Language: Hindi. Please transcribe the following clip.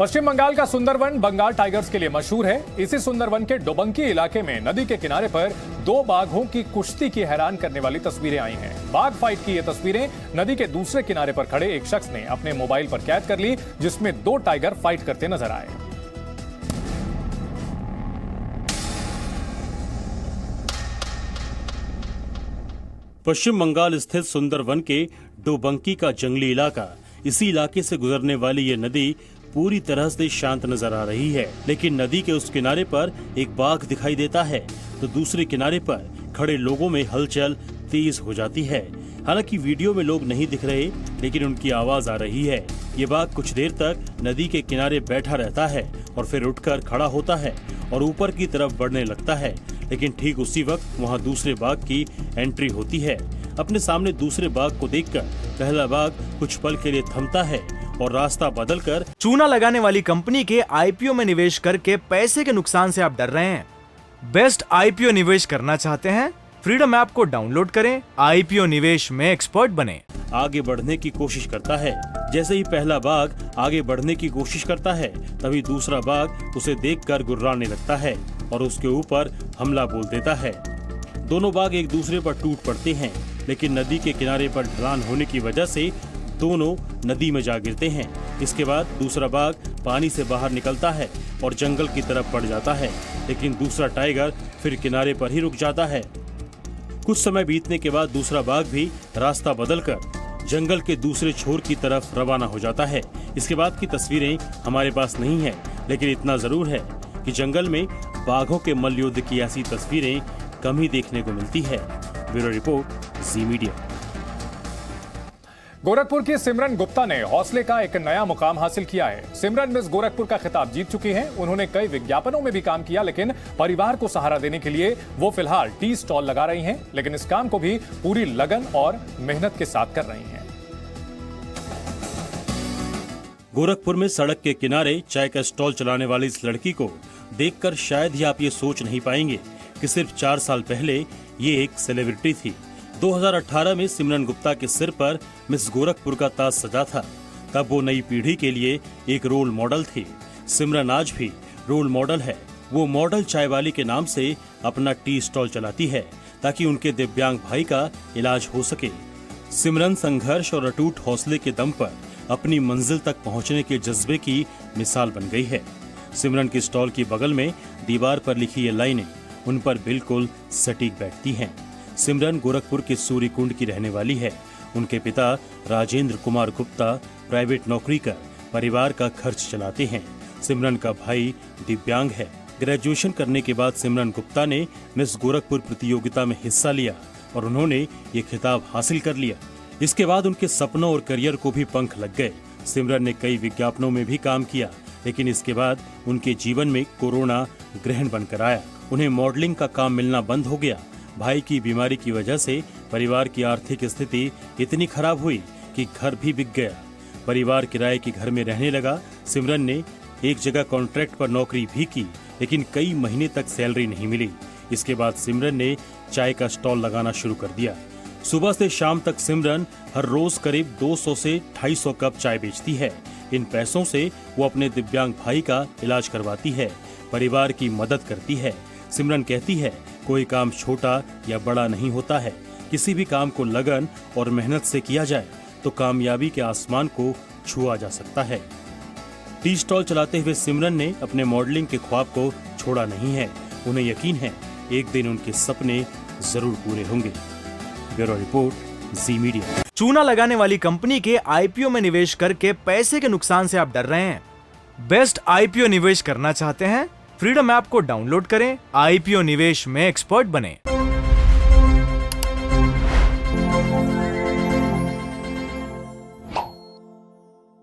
पश्चिम बंगाल का सुंदरवन बंगाल टाइगर्स के लिए मशहूर है। इसी सुंदरवन के डोबंकी इलाके में नदी के किनारे पर दो बाघों की कुश्ती की हैरान करने वाली तस्वीरें आई हैं। बाघ फाइट की ये तस्वीरें नदी के दूसरे किनारे पर खड़े एक शख्स ने अपने मोबाइल पर कैद कर ली, जिसमें दो टाइगर फाइट करते नजर आए। पश्चिम बंगाल स्थित सुंदरवन के डोबंकी का जंगली इलाका, इसी इलाके से गुजरने वाली ये नदी पूरी तरह से शांत नजर आ रही है, लेकिन नदी के उस किनारे पर एक बाघ दिखाई देता है तो दूसरे किनारे पर खड़े लोगों में हलचल तेज हो जाती है। हालांकि वीडियो में लोग नहीं दिख रहे, लेकिन उनकी आवाज आ रही है। ये बाघ कुछ देर तक नदी के किनारे बैठा रहता है और फिर उठकर खड़ा होता है और ऊपर की तरफ बढ़ने लगता है, लेकिन ठीक उसी वक्त वहाँ दूसरे बाघ की एंट्री होती है। अपने सामने दूसरे बाघ को देखकर पहला बाघ कुछ पल के लिए थमता है और रास्ता बदलकर चूना लगाने वाली कंपनी के आईपीओ में निवेश करके पैसे के नुकसान से आप डर रहे हैं? बेस्ट आईपीओ निवेश करना चाहते हैं? फ्रीडम ऐप को डाउनलोड करें, आईपीओ निवेश में एक्सपर्ट बने। आगे बढ़ने की कोशिश करता है। जैसे ही पहला बाघ आगे बढ़ने की कोशिश करता है, तभी दूसरा बाघ उसे देखकर गुर्राने लगता है और उसके ऊपर हमला बोल देता है। दोनों बाघ एक दूसरे पर टूट पड़ते हैं, लेकिन नदी के किनारे पर ढलान होने की वजह से दोनों नदी में जा गिरते हैं। इसके बाद दूसरा बाघ पानी से बाहर निकलता है और जंगल की तरफ बढ़ जाता है, लेकिन दूसरा टाइगर फिर किनारे पर ही रुक जाता है। कुछ समय बीतने के बाद दूसरा बाघ भी रास्ता बदलकर जंगल के दूसरे छोर की तरफ रवाना हो जाता है। इसके बाद की तस्वीरें हमारे पास नहीं है, लेकिन इतना जरूर है कि जंगल में बाघों के मल्लयुद्ध की ऐसी तस्वीरें कम ही देखने को मिलती है। ब्यूरो रिपोर्ट, जी मीडिया। गोरखपुर की सिमरन गुप्ता ने हौसले का एक नया मुकाम हासिल किया है। सिमरन मिस गोरखपुर का खिताब जीत चुकी हैं। उन्होंने कई विज्ञापनों में भी काम किया, लेकिन परिवार को सहारा देने के लिए वो फिलहाल टी स्टॉल लगा रही हैं, लेकिन इस काम को भी पूरी लगन और मेहनत के साथ कर रही हैं। गोरखपुर में सड़क के किनारे चाय का स्टॉल चलाने वाली इस लड़की को देखकर शायद ही आप ये सोच नहीं पाएंगे कि सिर्फ 4 साल पहले ये एक सेलिब्रिटी थी। 2018 में सिमरन गुप्ता के सिर पर मिस गोरखपुर का ताज सजा था। तब वो नई पीढ़ी के लिए एक रोल मॉडल थी। सिमरन आज भी रोल मॉडल है। वो मॉडल चाय वाली के नाम से अपना टी स्टॉल चलाती है ताकि उनके दिव्यांग भाई का इलाज हो सके। सिमरन संघर्ष और अटूट हौसले के दम पर अपनी मंजिल तक पहुंचने के जज्बे की मिसाल बन गई है। सिमरन के स्टॉल की बगल में दीवार पर लिखी ये लाइनें उन पर बिल्कुल सटीक बैठती हैं। सिमरन गोरखपुर के सूर्य कुंड की रहने वाली है। उनके पिता राजेंद्र कुमार गुप्ता प्राइवेट नौकरी कर परिवार का खर्च चलाते हैं। सिमरन का भाई दिव्यांग है। ग्रेजुएशन करने के बाद सिमरन गुप्ता ने मिस गोरखपुर प्रतियोगिता में हिस्सा लिया और उन्होंने ये खिताब हासिल कर लिया। इसके बाद उनके सपनों और करियर को भी पंख लग गए। सिमरन ने कई विज्ञापनों में भी काम किया, लेकिन इसके बाद उनके जीवन में कोरोना ग्रहण बनकर आया। उन्हें मॉडलिंग का काम मिलना बंद हो गया। भाई की बीमारी की वजह से परिवार की आर्थिक स्थिति इतनी खराब हुई कि घर भी बिक गया। परिवार किराए के घर में रहने लगा। सिमरन ने एक जगह कॉन्ट्रैक्ट पर नौकरी भी की, लेकिन कई महीने तक सैलरी नहीं मिली। इसके बाद सिमरन ने चाय का स्टॉल लगाना शुरू कर दिया। सुबह से शाम तक सिमरन हर रोज करीब 200 से 250 कप चाय बेचती है। इन पैसों से वो अपने दिव्यांग भाई का इलाज करवाती है, परिवार की मदद करती है। सिमरन कहती है, कोई काम छोटा या बड़ा नहीं होता है। किसी भी काम को लगन और मेहनत से किया जाए तो कामयाबी के आसमान को छुआ जा सकता है। टी स्टॉल चलाते हुए सिमरन ने अपने मॉडलिंग के ख्वाब को छोड़ा नहीं है। उन्हें यकीन है एक दिन उनके सपने जरूर पूरे होंगे। ब्यूरो रिपोर्ट, जी मीडिया। चूना लगाने वाली कंपनी के आईपीओ में निवेश करके पैसे के नुकसान से आप डर रहे हैं? बेस्ट आईपीओ निवेश करना चाहते हैं? फ्रीडम ऐप को डाउनलोड करें, आईपीओ निवेश में एक्सपर्ट बने।